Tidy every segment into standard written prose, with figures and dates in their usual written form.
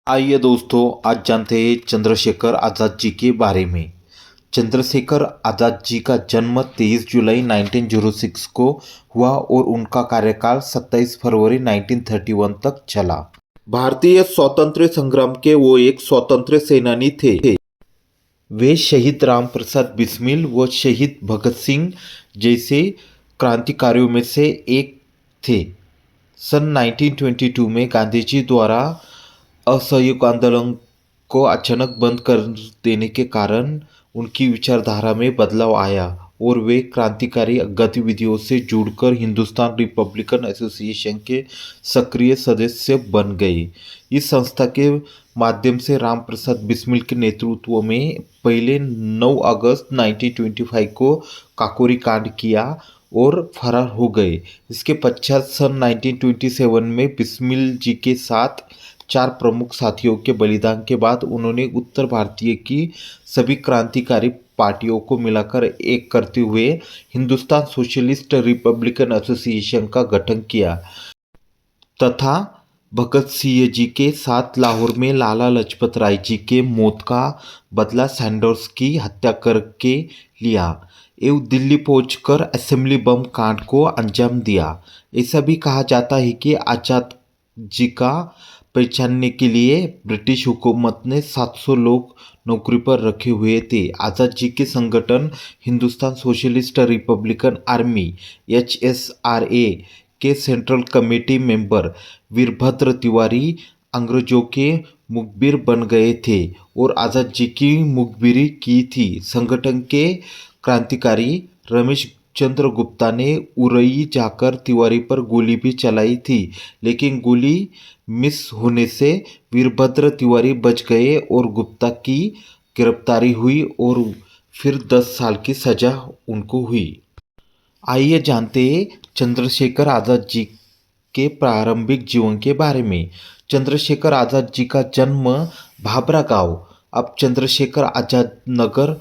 आइए दोस्तों, आज जानते हैं चंद्रशेखर आज़ाद जी के बारे में। चंद्रशेखर आज़ाद जी का जन्म 23 जुलाई 1906 को हुआ और उनका कार्यकाल 27 फरवरी 1931 तक चला। भारतीय स्वातंत्र्य संग्राम के वो एक स्वतंत्र सेनानी थे। वे शहीद राम प्रसाद बिस्मिल व शहीद भगत सिंह जैसे क्रांतिकारियों में से एक थे। सन 1922 में गांधी जी द्वारा असहयोग आंदोलन को अचानक बंद कर देने के कारण उनकी विचारधारा में बदलाव आया और वे क्रांतिकारी गतिविधियों से जुड़कर हिंदुस्तान रिपब्लिकन एसोसिएशन के सक्रिय सदस्य बन गए। इस संस्था के माध्यम से राम प्रसाद बिस्मिल के नेतृत्व में पहले 9 अगस्त 1925 को काकोरी कांड किया और फरार हो गए। इसके पश्चात सन 1927 में बिस्मिल जी के साथ 4 प्रमुख साथियों के बलिदान के बाद उन्होंने उत्तर भारतीय की सभी क्रांतिकारी पार्टियों को मिलाकर एक करते हुए हिंदुस्तान सोशलिस्ट रिपब्लिकन एसोसिएशन का गठन किया तथा भगत सिंह जी के साथ लाहौर में लाला लाजपत राय जी के मौत का बदला सैंडर्स की हत्या करके लिया एवं दिल्ली पहुंचकर असेंबली बम कांड को अंजाम दिया। ऐसा भी कहा जाता है कि आजाद जी का पहचानने के लिए ब्रिटिश हुकूमत ने 700 लोग नौकरी पर रखे हुए थे। आज़ाद जी के संगठन Hindustan socialist Republican army HSRA के central committee member Virbhadra Tiwari अंग्रेजों के मुखबिर बन गए थे और आज़ाद जी की मुखबिरी की थी। संगठन के क्रांतिकारी रमेश चंद्र गुप्ता ने उरई जाकर तिवारी पर गोली भी चलाई थी, लेकिन गोली मिस होने से वीरभद्र तिवारी बच गए और गुप्ता की गिरफ्तारी हुई और फिर 10 साल की सजा उनको हुई। आइए जानते हैं चंद्रशेखर आज़ाद जी के प्रारंभिक जीवन के बारे में। चंद्रशेखर आज़ाद जी का जन्म भाभरा गांव, अब चंद्रशेखर आज़ाद नगर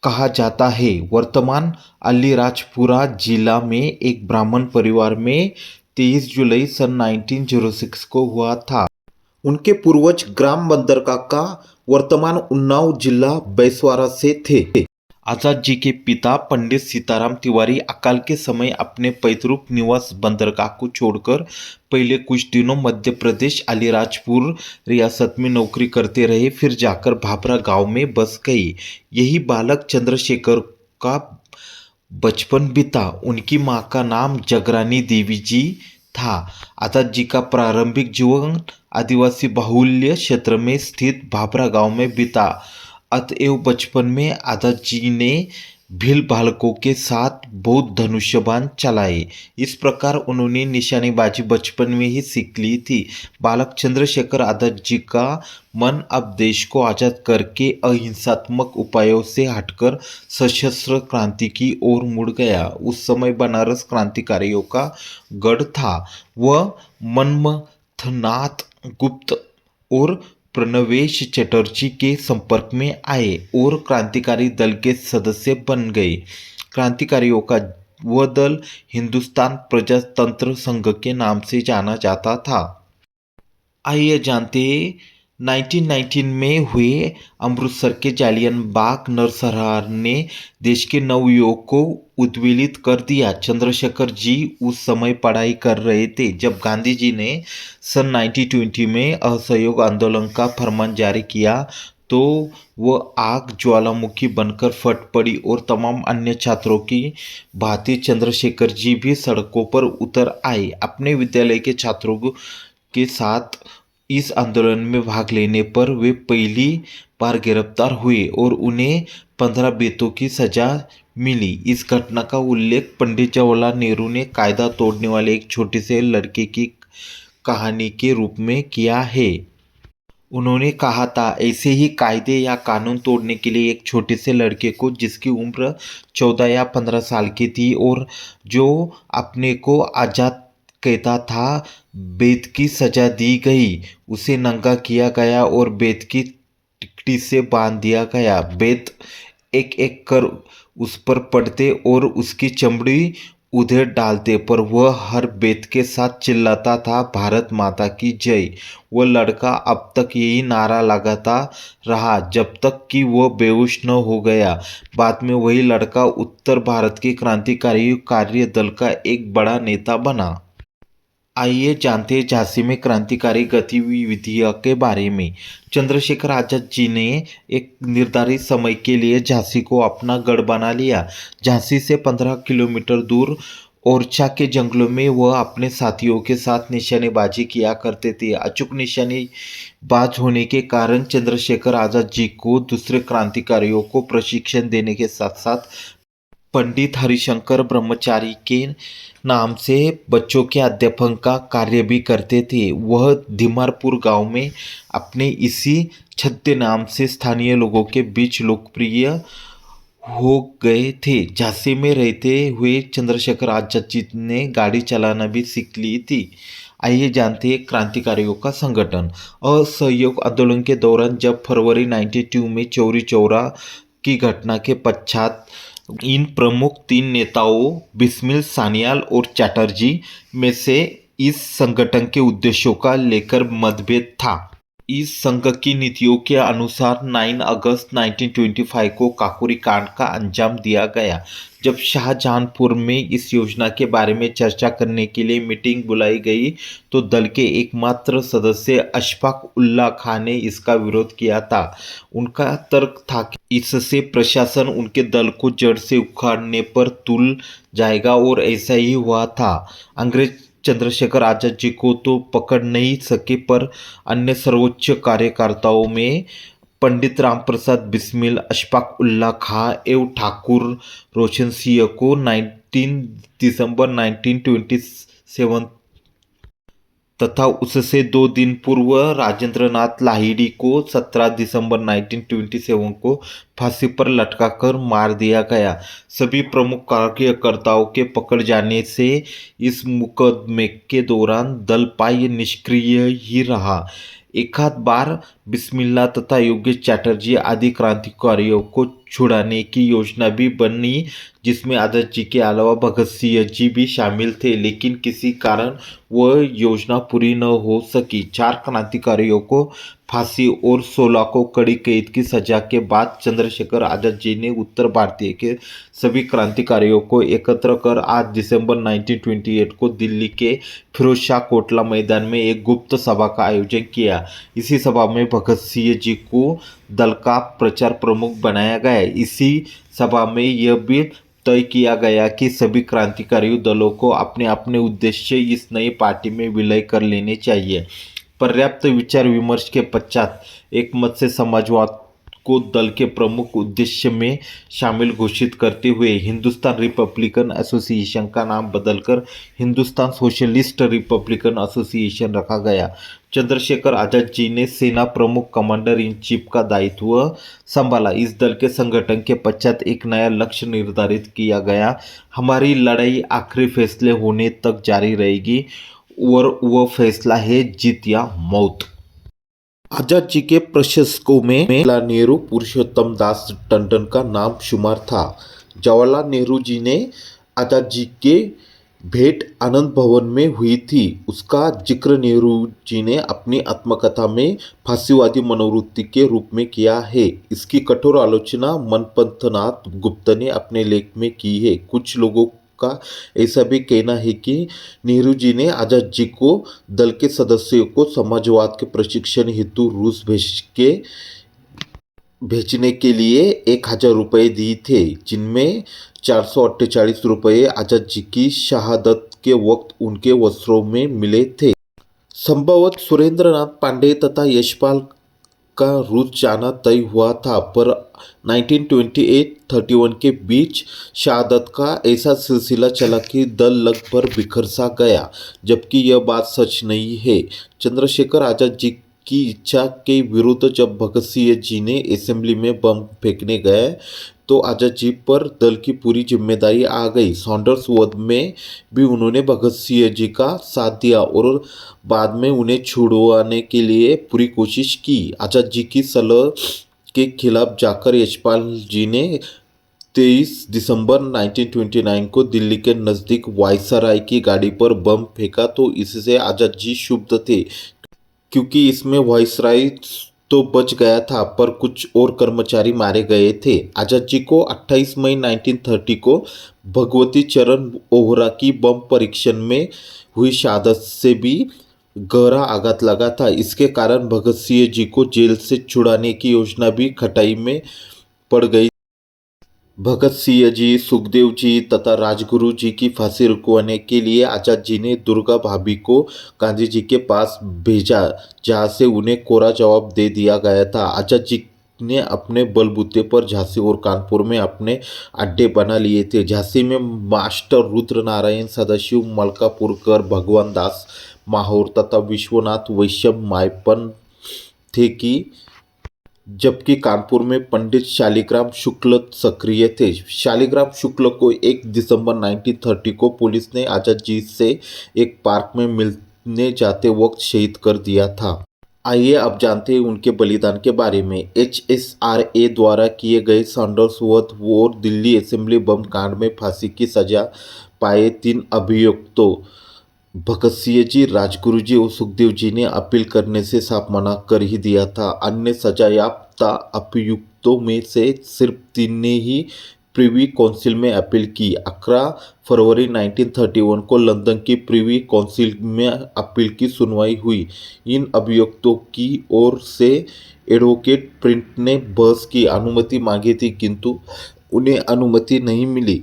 कहा जाता है, वर्तमान अलीराजपुरा जिला में एक ब्राह्मण परिवार में 23 जुलाई सन 1906 को हुआ था। उनके पूर्वज ग्राम बंदरकाका वर्तमान उन्नाव जिला बैसवारा से थे। आज़ाद जी के पिता पंडित सीताराम तिवारी अकाल के समय अपने पैतृक निवास बंदरगाह को छोड़कर पहले कुछ दिनों मध्य प्रदेश अलीराजपुर रियासत में नौकरी करते रहे, फिर जाकर भाभरा गांव में बस गए। यही बालक चंद्रशेखर का बचपन बीता। उनकी मां का नाम जगरानी देवी जी था। आज़ाद जी का प्रारंभिक जीवन आदिवासी बाहुल्य क्षेत्र में स्थित भाभरा गांव में बीता। अतएव बचपन में आज़ाद जी ने भील बालकों के साथ बहुत धनुष्यबाण चलाए। इस प्रकार उन्होंने निशानेबाजी बचपन में ही सीख ली थी। बालक चंद्रशेखर आज़ाद जी का मन अब देश को आज़ाद करके अहिंसात्मक उपायों से हटकर सशस्त्र क्रांति की ओर मुड़ गया। उस समय बनारस क्रांतिकारियों का गढ़ था। वह मनमथनाथ गुप्त और प्रणवेश चटर्जी के संपर्क में आए और क्रांतिकारी दल के सदस्य बन गए। क्रांतिकारियों का वह दल हिंदुस्तान प्रजातंत्र संघ के नाम से जाना जाता था। आइए जानते हैं 1919 में हुए अमृतसर के जालियन बाग नरसंहार ने देश के नवयुवक को उद्वेलित कर दिया। चंद्रशेखर जी उस समय पढ़ाई कर रहे थे जब गांधी जी ने सन 1920 में असहयोग आंदोलन का फरमान जारी किया तो वह आग ज्वालामुखी बनकर फट पड़ी और तमाम अन्य छात्रों की भांति चंद्रशेखर जी भी सड़कों पर उतर आए। अपने विद्यालय के छात्रों के साथ इस आंदोलन में भाग लेने पर वे पहली बार गिरफ्तार हुए और उन्हें 15 बेतों की सजा मिली। इस घटना का उल्लेख पंडित जवाहरलाल नेहरू ने कायदा तोड़ने वाले एक छोटे से लड़के की कहानी के रूप में किया है। उन्होंने कहा था, ऐसे ही कायदे या कानून तोड़ने के लिए एक छोटे से लड़के को जिसकी उम्र 14 या 15 साल की थी और जो अपने को आज़ाद कहता था, बेत की सजा दी गई। उसे नंगा किया गया और बेत की टिकटी से बांध दिया गया। बेत एक एक कर उस पर पड़ते और उसकी चमड़ी उधेड़ डालते पर वह हर बेत के साथ चिल्लाता था, भारत माता की जय। वह लड़का अब तक यही नारा लगाता रहा जब तक कि वह बेहोश न हो गया। बाद में वही लड़का उत्तर भारत के क्रांतिकारी कार्य दल का एक बड़ा नेता बना। आइए जानते हैं झांसी में क्रांतिकारी गतिविधियों के बारे में। चंद्रशेखर आजाद जी ने एक निर्धारित समय के लिए झांसी को अपना गढ़ बना लिया। झांसी से 15 किलोमीटर दूर ओरछा के जंगलों में वह अपने साथियों के साथ निशानेबाजी किया करते थे। अचूक निशानेबाज होने के कारण चंद्रशेखर आजाद जी को दूसरे क्रांतिकारियों को प्रशिक्षण देने के साथ साथ पंडित हरिशंकर ब्रह्मचारी के नाम से बच्चों के अध्यापन का कार्य भी करते थे। वह धीमारपुर गांव में अपने इसी छद्म नाम से स्थानीय लोगों के बीच लोकप्रिय हो गए थे। झांसी में रहते हुए चंद्रशेखर आजाद जी ने गाड़ी चलाना भी सीख ली थी। आइए जानते हैं क्रांतिकारियों का संगठन। असहयोग आंदोलन के दौरान जब फरवरी 92 में चौरी चौरा की घटना के पश्चात इन प्रमुख 3 नेताओं बिस्मिल, सान्याल और चैटर्जी में से इस संगठन के उद्देश्यों का लेकर मतभेद था। इस संघ की नीतियों के अनुसार 9 अगस्त 1925 को काकोरी कांड का अंजाम दिया गया। जब शाहजहांपुर में इस योजना के बारे में चर्चा करने के लिए मीटिंग बुलाई गई तो दल के एकमात्र सदस्य अशफाक उल्लाह खान ने इसका विरोध किया था। उनका तर्क था कि इससे प्रशासन उनके दल को जड़ से उखाड़ने पर तुल जाएगा और ऐसा ही हुआ था। अंग्रेज चंद्रशेखर आजाद जी को तो पकड़ नहीं सके पर अन्य सर्वोच्च कार्यकर्ताओं में पंडित रामप्रसाद बिस्मिल, अशफाक उल्लाह खां एवं ठाकुर रोशन सिंह को 19 दिसंबर 1927 तथा उससे 2 दिन पूर्व राजेंद्र नाथ लाहिड़ी को 17 दिसंबर 1927 को फांसी पर लटकाकर मार दिया गया। सभी प्रमुख कार्यकर्ताओं के पकड़ जाने से इस मुकदमे के दौरान दल पाय निष्क्रिय ही रहा। एकाध बार बिस्मिल्लाह तथा योगेश चैटर्जी आदि क्रांतिकारियों को छुड़ाने की योजना भी बनी जिसमें आजाद जी के अलावा भगत सिंह जी भी शामिल थे, लेकिन किसी कारण वह योजना पूरी न हो सकी। 4 क्रांतिकारियों को फांसी और 16 को कड़ी कैद की सजा के बाद चंद्रशेखर आजाद जी ने उत्तर भारतीय के सभी क्रांतिकारियों को एकत्र कर 8 दिसंबर 1928 को दिल्ली के फिरोजशाह कोटला मैदान में एक गुप्त सभा का आयोजन किया। इसी सभा में भगत सिंह जी को दल का प्रचार प्रमुख बनाया गया। इसी सभा में यह भी तय किया गया कि सभी क्रांतिकारी दलों को अपने अपने उद्देश्य इस नई पार्टी में विलय कर लेने चाहिए। पर्याप्त विचार विमर्श के पश्चात एक मत से समाजवाद को दल के प्रमुख उद्देश्य में शामिल घोषित करते हुए हिंदुस्तान रिपब्लिकन एसोसिएशन का नाम बदलकर हिंदुस्तान सोशलिस्ट रिपब्लिकन एसोसिएशन रखा गया। चंद्रशेखर आजाद जी ने सेना प्रमुख कमांडर इन चीफ का दायित्व संभाला। इस दल के संगठन के पश्चात एक नया लक्ष्य निर्धारित किया गया। हमारी लड़ाई आखिरी फैसले होने तक जारी रहेगी और वह फैसला है जीत या मौत। आजाद जी के प्रशंसकों में जवाहरलाल नेहरू, पुरुषोत्तम दास टंडन का नाम शुमार था। जवाहरलाल नेहरू जी ने आजाद जी के भेंट आनंद भवन में हुई थी। उसका जिक्र नेहरू जी ने अपनी आत्मकथा में फांसीवादी मनोवृत्ति के रूप में किया है। इसकी कठोर आलोचना मनपंथनाथ गुप्ता ने अपने लेख में की है। कुछ लोगों का ऐसा भी कहना है कि नेहरू जी ने आजाद जी को दल के सदस्यों को समाजवाद के प्रशिक्षण हेतु रूस भेजने के लिए 1000 रुपये दिए थे, जिनमें 448 रुपये आजाद जी की शहादत के वक्त उनके वस्त्रों में मिले थे। संभवत सुरेंद्रनाथ पांडे तथा यशपाल का रूस जाना तय हुआ था, पर 1928-31 के बीच शहादत का ऐसा सिलसिला चला कि दल लगभग बिखर सा गया, जबकि यह बात सच नहीं है। चंद्रशेखर आजाद जी की इच्छा के विरुद्ध जब भगत सिंह जी ने असेंबली में बम फेंकने गए तो आजाद जी पर दल की पूरी जिम्मेदारी आ गई। सॉन्डर्स वध में भी उन्होंने भगत सिंह जी का साथ दिया और बाद में उन्हें छुड़वाने के लिए पूरी कोशिश की। आजाद जी की सलाह के खिलाफ जाकर यशपाल जी ने 23 दिसंबर 1929 को दिल्ली के नज़दीक वायसराय की गाड़ी पर बम फेंका तो इससे आज़ाद जी क्षुब्ध थे, क्योंकि इसमें वायसराय तो बच गया था पर कुछ और कर्मचारी मारे गए थे। आज़ाद जी को 28 मई 1930 को भगवती चरण ओहरा की बम परीक्षण में हुई शहादत से भी गहरा आघात लगा था। इसके कारण भगत सिंह जी को जेल से छुड़ाने की योजना भी खटाई में पड़ गई। भगत सिंह जी, सुखदेव जी तथा राजगुरु जी की फांसी रुकवाने के लिए आजाद जी ने दुर्गा भाभी को गांधी जी के पास भेजा, जहां से उन्हें कोरा जवाब दे दिया गया था। आजाद जी ने अपने बलबूते पर झांसी और कानपुर में अपने अड्डे बना लिए थे। झांसी में मास्टर रुद्र नारायण सदाशिव मलकापुरकर, भगवान दास माहौर तथा विश्वनाथ वैश्यम मायपन थे कि जबकि कानपुर में पंडित शालिग्राम शुक्ल सक्रिय थे। शालिग्राम शुक्ल को 1 दिसंबर 1930 को पुलिस ने आजाद जी से एक पार्क में मिलने जाते वक्त शहीद कर दिया था। आइए अब जानते हैं उनके बलिदान के बारे में। HSRA द्वारा किए गए सैंडर्स वध और दिल्ली असेंबली बम कांड में फांसी की सजा पाए 3 अभियुक्तों भगत सिंह जी, राजगुरु जी और सुखदेव जी ने अपील करने से साफ मना कर ही दिया था। अन्य सजायाफ्ता अभियुक्तों में से सिर्फ 3 ने ही प्रिवी काउंसिल में अपील की। 11 फरवरी 1931 को लंदन की प्रिवी काउंसिल में अपील की सुनवाई हुई। इन अभियुक्तों की ओर से एडवोकेट प्रिंट ने बहस की अनुमति मांगी थी, किंतु उन्हें अनुमति नहीं मिली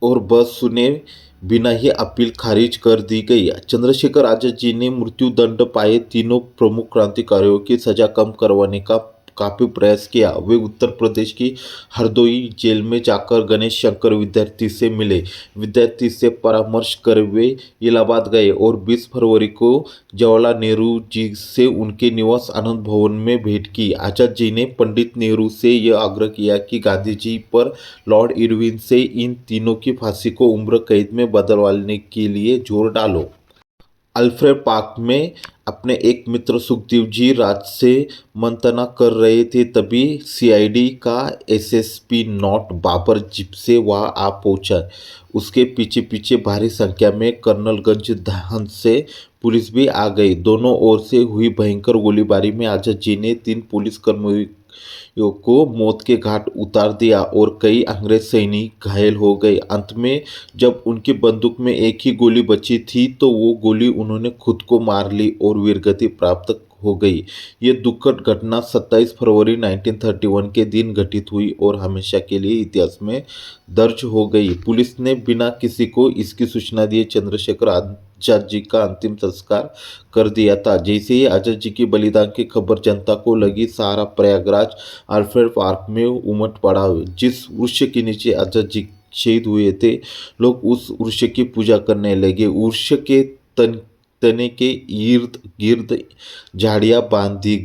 और बहस सुने बिना ही अपील खारिज कर दी गई। चंद्रशेखर आजाद जी ने मृत्युदंड पाए तीनों प्रमुख क्रांतिकारियों की सजा कम करवाने का काफी प्रयास किया। वे उत्तर प्रदेश की हरदोई जेल में जाकर गणेश शंकर विद्यार्थी से मिले। विद्यार्थी से परामर्श कर वे इलाहाबाद गए और 20 फरवरी को जवाहरलाल नेहरू जी से उनके निवास आनंद भवन में भेंट की। आजाद जी ने पंडित नेहरू से यह आग्रह किया कि गांधी जी पर लॉर्ड इरविन से इन तीनों की फांसी को उम्र कैद में बदलवाने के लिए जोर डालो। अल्फ्रेड पार्क में अपने एक मित्र सुखदेव जी राज से मंथना कर रहे थे, तभी CID का SSP नॉट बाबर जीप से वहां आ पहुंचा। उसके पीछे पीछे भारी संख्या में कर्नलगंज धान से पुलिस भी आ गई। दोनों ओर से हुई भयंकर गोलीबारी में आजाद जी ने 3 पुलिसकर्मियों को मौत के घाट उतार दिया और कई अंग्रेज सैनिक घायल हो गए। अंत में जब उनकी बंदूक में एक ही गोली बची थी तो वो गोली उन्होंने खुद को मार ली और वीरगति प्राप्त हो गई। ये दुखद घटना 27 फरवरी 1931 के दिन घटित हुई और हमेशा के लिए इतिहास में दर्ज हो गई। पुलिस ने बिना किसी को इसकी सूचना दिए चंद्रशेखर आजाद जी का अंतिम संस्कार कर दिया था। जैसे ही आजाद जी की बलिदान की खबर जनता को लगी, सारा प्रयागराज अल्फ्रेड पार्क में उमड़ पड़ा। जिस वृक्ष के नीचे आजाद जी शहीद हुए थे, लोग उस वृक्ष की पूजा करने लगे। वृक्ष के तने के इर्द गिर्द झाड़ियां बांध दी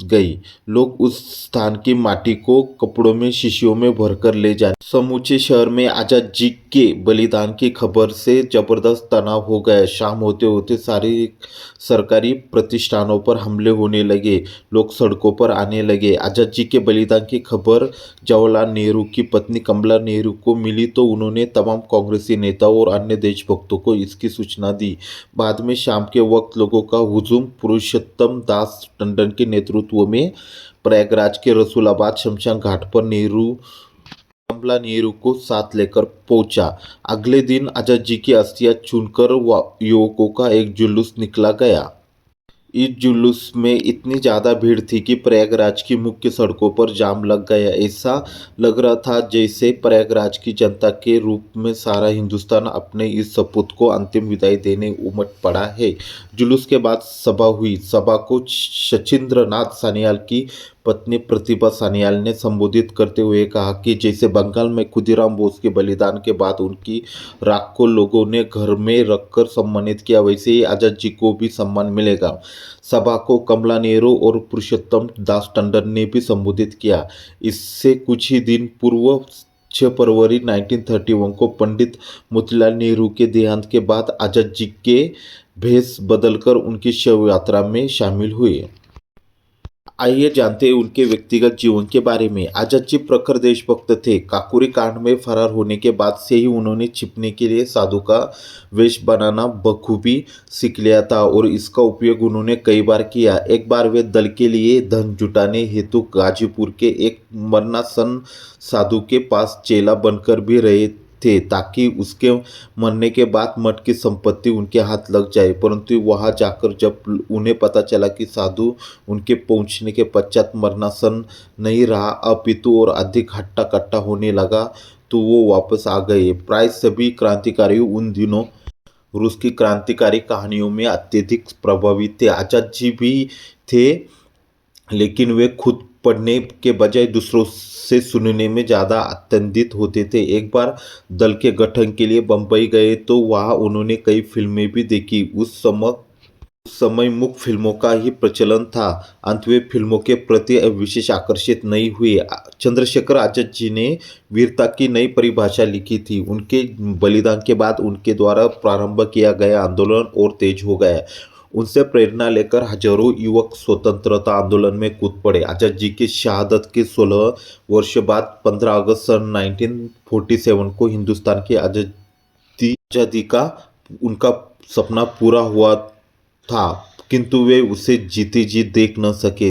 गई। लोग उस स्थान की माटी को कपड़ों में शीशियों में भरकर ले जाने। समूचे शहर में आजाद जी के बलिदान की खबर से जबरदस्त तनाव हो गया। शाम होते होते सारी सरकारी प्रतिष्ठानों पर हमले होने लगे। लोग सड़कों पर आने लगे। आजाद जी के बलिदान की खबर जवाहरलाल नेहरू की पत्नी कमला नेहरू को मिली तो उन्होंने तमाम कांग्रेसी नेताओं और अन्य देशभक्तों को इसकी सूचना दी। बाद में शाम के वक्त लोगों का हुजूम पुरुषोत्तम दास टंडन के नेतृत्व में प्रयागराज के रसूलाबाद शमशान घाट पर कमला नेहरू को साथ लेकर पहुंचा। अगले दिन आजाद जी की अस्थियां चुनकर युवकों का एक जुलूस निकला गया। इस जुलूस में इतनी ज़्यादा भीड़ थी कि प्रयागराज की मुख्य सड़कों पर जाम लग गया। ऐसा लग रहा था जैसे प्रयागराज की जनता के रूप में सारा हिंदुस्तान अपने इस सपूत को अंतिम विदाई देने उमड़ पड़ा है। जुलूस के बाद सभा हुई। सभा को शचीन्द्र नाथ सान्याल की पत्नी प्रतिभा सान्याल ने संबोधित करते हुए कहा कि जैसे बंगाल में खुदीराम बोस के बलिदान के बाद उनकी राख को लोगों ने घर में रखकर सम्मानित किया, वैसे ही आजाद जी को भी सम्मान मिलेगा। सभा को कमला नेहरू और पुरुषोत्तम दास टंडन ने भी संबोधित किया। इससे कुछ ही दिन पूर्व 6 फरवरी 1931 को पंडित मोतीलाल नेहरू के देहांत के बाद आजाद जी के भेष बदलकर उनकी शव यात्रा में शामिल हुए। आइए जानते हैं उनके व्यक्तिगत जीवन के बारे में। आजाद जी प्रखर देशभक्त थे। काकोरी कांड में फरार होने के बाद से ही उन्होंने छिपने के लिए साधु का वेश बनाना बखूबी सीख लिया था और इसका उपयोग उन्होंने कई बार किया। एक बार वे दल के लिए धन जुटाने हेतु गाजीपुर के एक मरनासन साधु के पास चेला बनकर भी रहे थे ताकि उसके मरने के बाद मठ की संपत्ति उनके हाथ लग जाए। परंतु वहां जाकर जब उन्हें पता चला कि साधु उनके पहुंचने के पश्चात मरनासन नहीं रहा अपितु और अधिक हट्टा कट्टा होने लगा तो वो वापस आ गए। प्राय सभी क्रांतिकारी उन दिनों रूस की क्रांतिकारी कहानियों में अत्यधिक प्रभावित थे। आजाद जी भी थे, लेकिन वे खुद पढ़ने के बजाय दूसरों से सुनने में ज़्यादा आनंदित होते थे। एक बार दल के गठन के लिए बम्बई गए तो वहाँ उन्होंने कई फिल्में भी देखी। उस समय मुख्य फिल्मों का ही प्रचलन था। अंत वे फिल्मों के प्रति विशेष आकर्षित नहीं हुए। चंद्रशेखर आजाद जी ने वीरता की नई परिभाषा लिखी थी। उनके बलिदान के बाद उनके द्वारा प्रारंभ किया गया आंदोलन और तेज हो गया। उनसे प्रेरणा लेकर हजारों युवक स्वतंत्रता आंदोलन में कूद पड़े। आजाद जी की शहादत के 16 वर्ष बाद 15 अगस्त सन 1947 को हिंदुस्तान की आज़ादी का उनका सपना पूरा हुआ था, किंतु वे उसे जीते जी देख न सके।